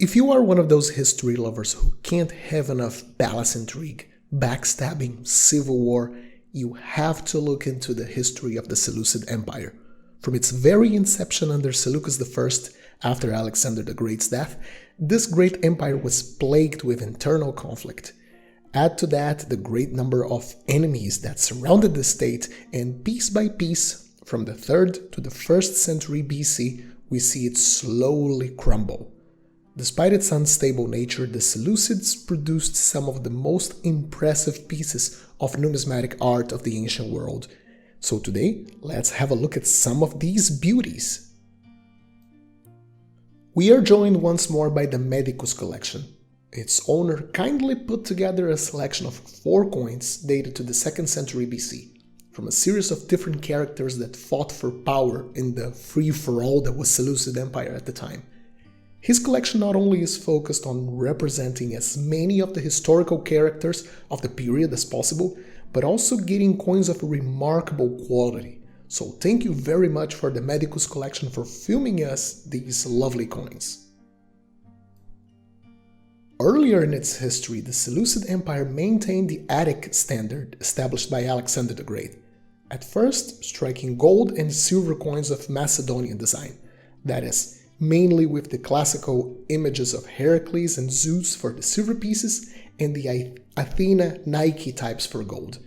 If you are one of those history lovers who can't have enough palace intrigue, backstabbing, civil war, you have to look into the history of the Seleucid Empire. From its very inception under Seleucus I, after Alexander the Great's death, this great empire was plagued with internal conflict. Add to that the great number of enemies that surrounded the state, and piece by piece, from the 3rd to the 1st century BC, we see it slowly crumble. Despite its unstable nature, the Seleucids produced some of the most impressive pieces of numismatic art of the ancient world. So today, let's have a look at some of these beauties. We are joined once more by the Medicus Collection. Its owner kindly put together a selection of 4 coins dated to the 2nd century BC, from a series of different characters that fought for power in the free-for-all that was Seleucid Empire at the time. His collection not only is focused on representing as many of the historical characters of the period as possible, but also getting coins of remarkable quality. So thank you very much for the Medicus Collection for filming us these lovely coins. Earlier in its history, the Seleucid Empire maintained the Attic standard established by Alexander the Great, at first striking gold and silver coins of Macedonian design, that is, mainly with the classical images of Heracles and Zeus for the silver pieces and the Athena Nike types for gold.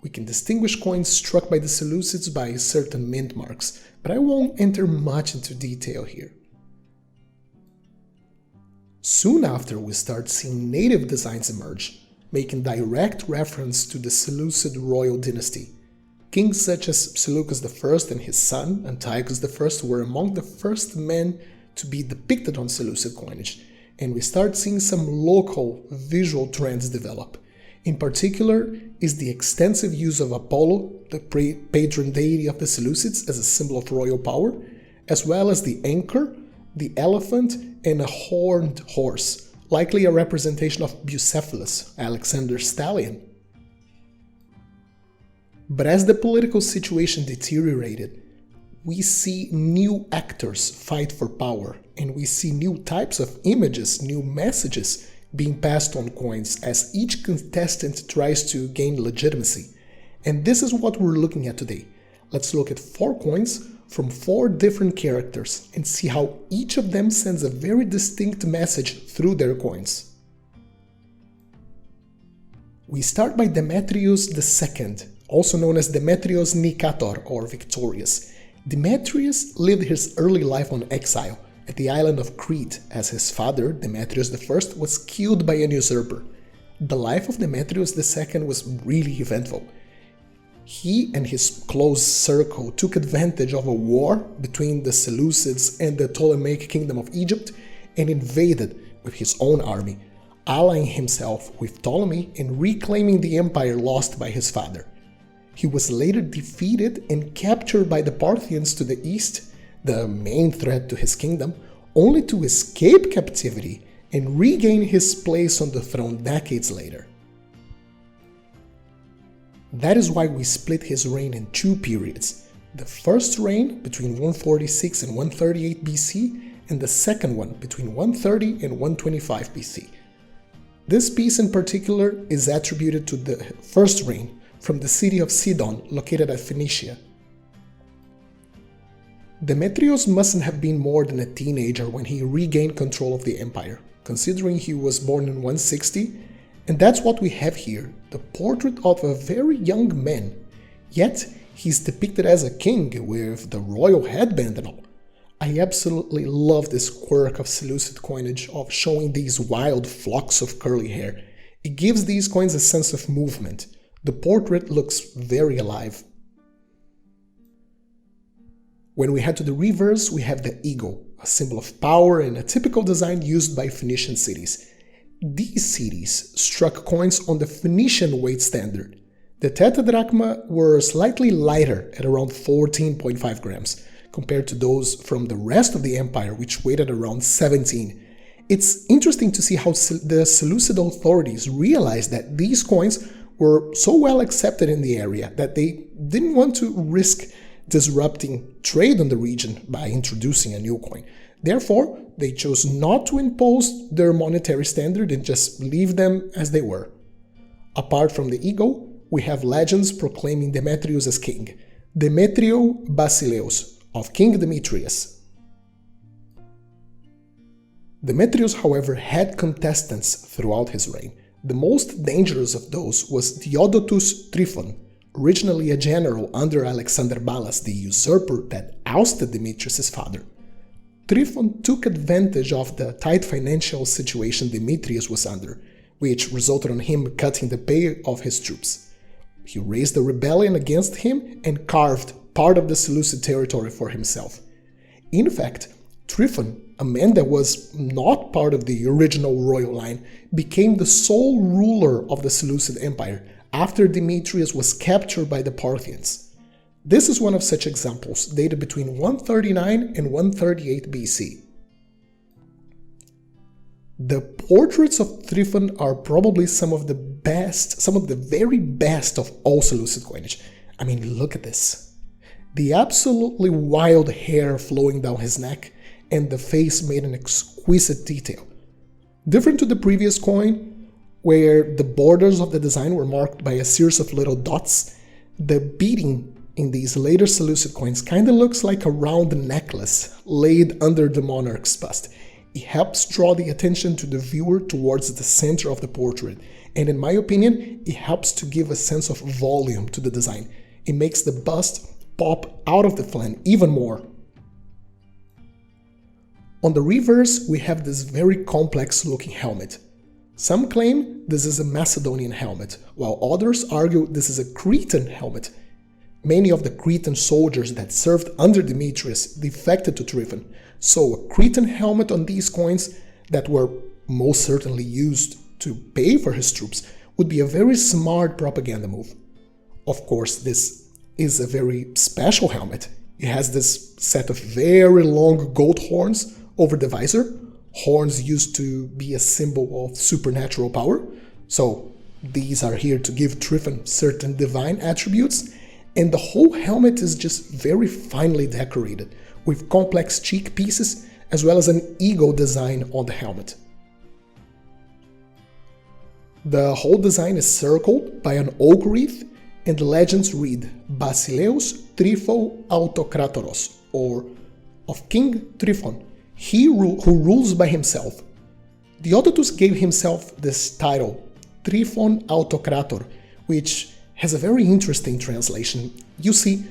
We can distinguish coins struck by the Seleucids by certain mint marks, but I won't enter much into detail here. Soon after, we start seeing native designs emerge, making direct reference to the Seleucid royal dynasty. Kings such as Seleucus I and his son, Antiochus I, were among the first men to be depicted on Seleucid coinage, and we start seeing some local visual trends develop. In particular is the extensive use of Apollo, the patron deity of the Seleucids, as a symbol of royal power, as well as the anchor, the elephant, and a horned horse, likely a representation of Bucephalus, Alexander's stallion. But as the political situation deteriorated, we see new actors fight for power, and we see new types of images, new messages being passed on coins as each contestant tries to gain legitimacy. And this is what we're looking at today. Let's look at 4 coins from 4 different characters and see how each of them sends a very distinct message through their coins. We start by Demetrius II, also known as Demetrius Nicator or Victorious. Demetrius lived his early life on exile at the island of Crete, as his father, Demetrius I, was killed by an usurper. The life of Demetrius II was really eventful. He and his close circle took advantage of a war between the Seleucids and the Ptolemaic kingdom of Egypt and invaded with his own army, allying himself with Ptolemy and reclaiming the empire lost by his father. He was later defeated and captured by the Parthians to the east, the main threat to his kingdom, only to escape captivity and regain his place on the throne decades later. That is why we split his reign in 2 periods, the first reign between 146 and 138 BC and the second one between 130 and 125 BC. This piece in particular is attributed to the first reign from the city of Sidon, located at Phoenicia. Demetrius mustn't have been more than a teenager when he regained control of the empire, considering he was born in 160, and that's what we have here, the portrait of a very young man. Yet, he's depicted as a king with the royal headband and all. I absolutely love this quirk of Seleucid coinage of showing these wild flocks of curly hair. It gives these coins a sense of movement. The portrait looks very alive. When we head to the reverse, we have the eagle, a symbol of power and a typical design used by Phoenician cities. These cities struck coins on the Phoenician weight standard. The Tetradrachma were slightly lighter at around 14.5 grams, compared to those from the rest of the empire, which weighed at around 17. It's interesting to see how the Seleucid authorities realized that these coins were so well accepted in the area that they didn't want to risk disrupting trade in the region by introducing a new coin. Therefore, they chose not to impose their monetary standard and just leave them as they were. Apart from the ego, we have legends proclaiming Demetrius as king, Demetrio Basileus, of King Demetrius. Demetrius, however, had contestants throughout his reign. The most dangerous of those was Theodotus Tryphon, originally a general under Alexander Balas, the usurper that ousted Demetrius' father. Tryphon took advantage of the tight financial situation Demetrius was under, which resulted in him cutting the pay of his troops. He raised a rebellion against him and carved part of the Seleucid territory for himself. In fact, Tryphon, a man that was not part of the original royal line, became the sole ruler of the Seleucid Empire after Demetrius was captured by the Parthians. This is one of such examples, dated between 139 and 138 BC. The portraits of Tryphon are probably some of the very best of all Seleucid coinage. I mean, look at this. The absolutely wild hair flowing down his neck, and the face made in exquisite detail. Different to the previous coin, where the borders of the design were marked by a series of little dots, the beading in these later Seleucid coins kinda looks like a round necklace laid under the monarch's bust. It helps draw the attention to the viewer towards the center of the portrait, and in my opinion, it helps to give a sense of volume to the design. It makes the bust pop out of the flan even more. On the reverse, we have this very complex looking helmet. Some claim this is a Macedonian helmet, while others argue this is a Cretan helmet. Many of the Cretan soldiers that served under Demetrius defected to Tryphon, so a Cretan helmet on these coins that were most certainly used to pay for his troops would be a very smart propaganda move. Of course, this is a very special helmet. It has this set of very long goat horns over the visor, horns used to be a symbol of supernatural power, so these are here to give Tryphon certain divine attributes, and the whole helmet is just very finely decorated, with complex cheek pieces as well as an eagle design on the helmet. The whole design is circled by an oak wreath, and the legends read Basileus Trypho Autokratoros, or of King Tryphon, he who rules by himself. Theodotus gave himself this title, Tryphon Autokrator, which has a very interesting translation. You see,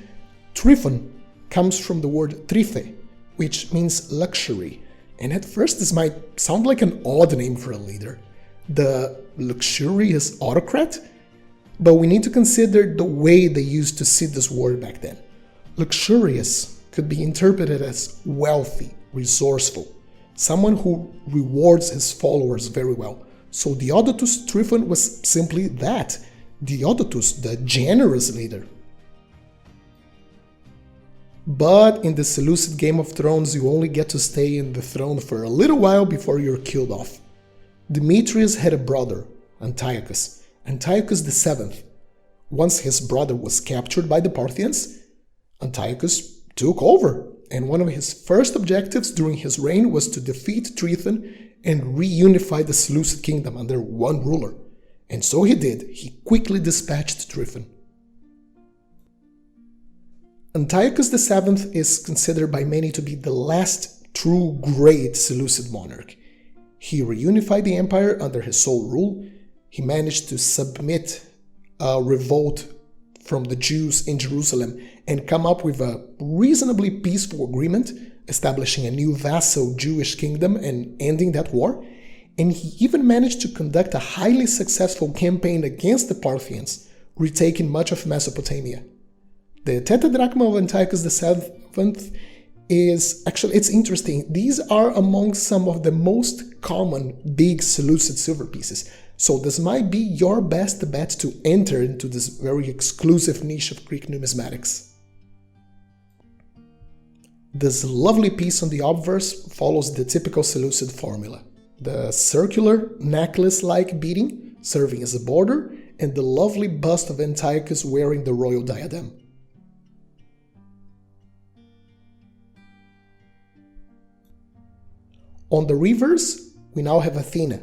Tryphon comes from the word tryphe, which means luxury, and at first this might sound like an odd name for a leader. The luxurious autocrat? But we need to consider the way they used to see this word back then. Luxurious could be interpreted as wealthy, resourceful, someone who rewards his followers very well. So Theodotus Tryphon was simply that, Theodotus, the generous leader. But in the Seleucid Game of Thrones, you only get to stay in the throne for a little while before you're killed off. Demetrius had a brother, Antiochus VII. Once his brother was captured by the Parthians, Antiochus took over, and one of his first objectives during his reign was to defeat Tryphon and reunify the Seleucid kingdom under one ruler. And so he did. He quickly dispatched Tryphon. Antiochus VII is considered by many to be the last true great Seleucid monarch. He reunified the empire under his sole rule. He managed to submit a revolt from the Jews in Jerusalem and come up with a reasonably peaceful agreement, establishing a new vassal Jewish kingdom and ending that war. And he even managed to conduct a highly successful campaign against the Parthians, retaking much of Mesopotamia. The Tetradrachma of Antiochus VII is actually, it's interesting. These are among some of the most common big Seleucid silver pieces. So this might be your best bet to enter into this very exclusive niche of Greek numismatics. This lovely piece on the obverse follows the typical Seleucid formula. The circular necklace-like beading serving as a border, and the lovely bust of Antiochus wearing the royal diadem. On the reverse, we now have Athena.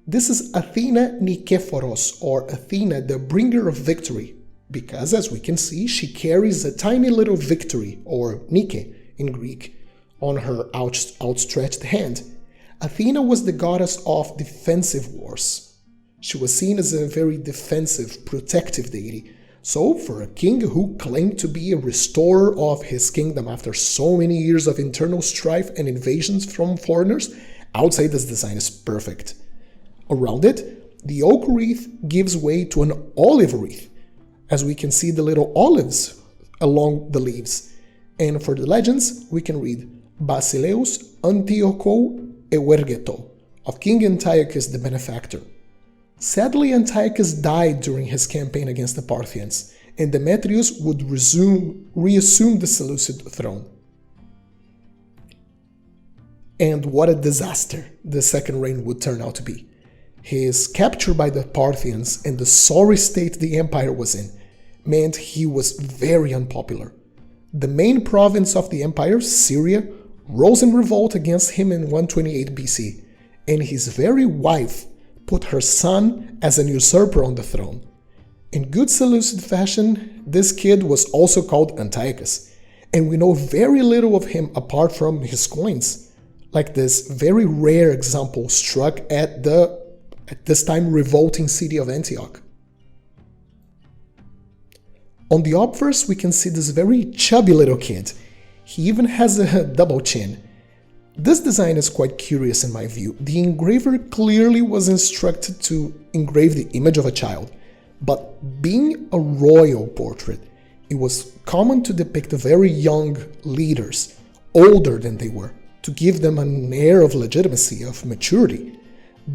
This is Athena Nikephoros, or Athena, the bringer of victory, because as we can see, she carries a tiny little victory, or Nike in Greek, on her outstretched hand. Athena was the goddess of defensive wars. She was seen as a very defensive, protective deity. So, for a king who claimed to be a restorer of his kingdom after so many years of internal strife and invasions from foreigners, I would say this design is perfect. Around it, the oak wreath gives way to an olive wreath, as we can see the little olives along the leaves. And for the legends, we can read Basileus Antiochou Euergeto, of King Antiochus the Benefactor. Sadly, Antiochus died during his campaign against the Parthians, and Demetrius would reassume the Seleucid throne. And what a disaster the second reign would turn out to be. His capture by the Parthians and the sorry state the empire was in meant he was very unpopular. The main province of the empire, Syria, rose in revolt against him in 128 BC, and his very wife put her son as an usurper on the throne. In good Seleucid fashion, this kid was also called Antiochus, and we know very little of him apart from his coins, like this very rare example struck at this time revolting city of Antioch. On the obverse, we can see this very chubby little kid. He even has a double chin. This design is quite curious in my view. The engraver clearly was instructed to engrave the image of a child, but being a royal portrait, it was common to depict very young leaders, older than they were, to give them an air of legitimacy, of maturity.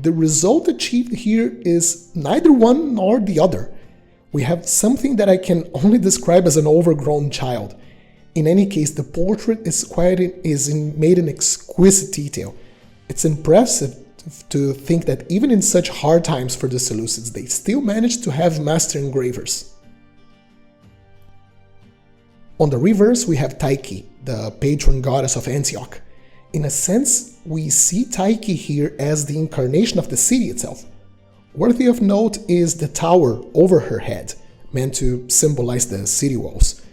The result achieved here is neither one nor the other. We have something that I can only describe as an overgrown child. In any case, the portrait is made in exquisite detail. It's impressive to think that even in such hard times for the Seleucids, they still managed to have master engravers. On the reverse, we have Tyche, the patron goddess of Antioch. In a sense, we see Tyche here as the incarnation of the city itself. Worthy of note is the tower over her head, meant to symbolize the city walls.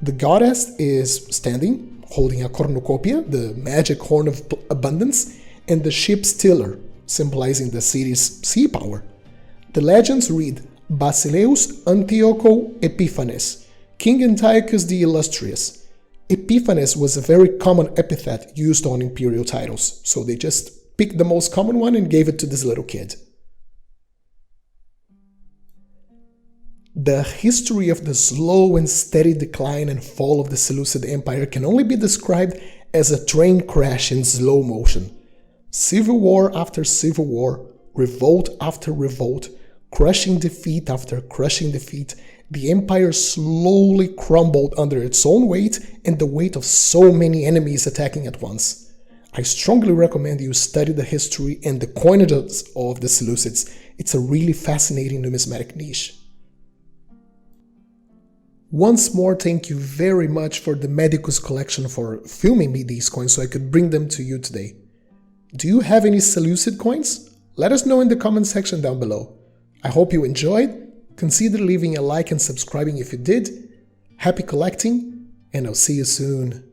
The goddess is standing, holding a cornucopia, the magic horn of abundance, and the ship's tiller, symbolizing the city's sea power. The legends read, Basileus Antiochou Epiphanes, King Antiochus the Illustrious. Epiphanes was a very common epithet used on imperial titles, so they just picked the most common one and gave it to this little kid. The history of the slow and steady decline and fall of the Seleucid Empire can only be described as a train crash in slow motion. Civil war after civil war, revolt after revolt, crushing defeat after crushing defeat, the empire slowly crumbled under its own weight and the weight of so many enemies attacking at once. I strongly recommend you study the history and the coinages of the Seleucids. It's a really fascinating numismatic niche. Once more, thank you very much for the Medicus Collection for filming me these coins so I could bring them to you today. Do you have any Seleucid coins? Let us know in the comment section down below. I hope you enjoyed. Consider leaving a like and subscribing if you did. Happy collecting, and I'll see you soon.